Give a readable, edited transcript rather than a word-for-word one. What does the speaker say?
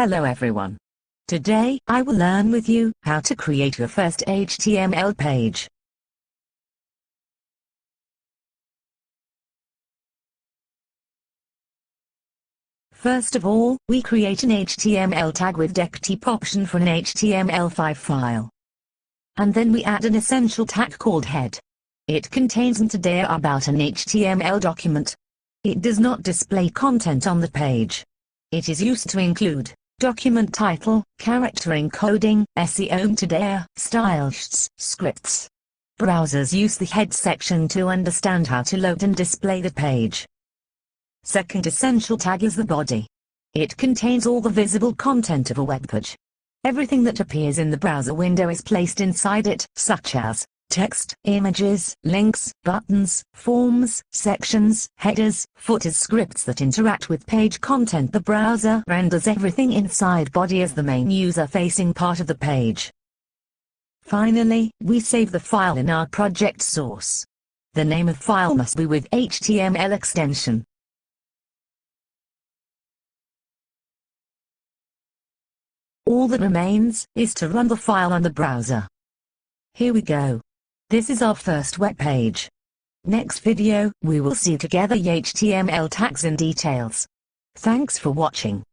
Hello everyone. Today, I will learn with you how to create your first HTML page. First of all, we create an HTML tag with dectype option for an HTML5 file. And then we add an essential tag called head. It contains data about an HTML document. It does not display content on the page. It is used to include document title, character encoding, SEO metadata, styles, scripts. Browsers use the head section to understand how to load and display the page. Second essential tag is the body. It contains all the visible content of a web page. Everything that appears in the browser window is placed inside it, such as text, images, links, buttons, forms, sections, headers, footers, scripts that interact with page content. The browser renders everything inside body as the main user-facing part of the page. Finally, we save the file in our project source. The name of file must be with HTML extension. All that remains is to run the file on the browser. Here we go. This is our first web page. Next video, we will see together the HTML tags in details. Thanks for watching.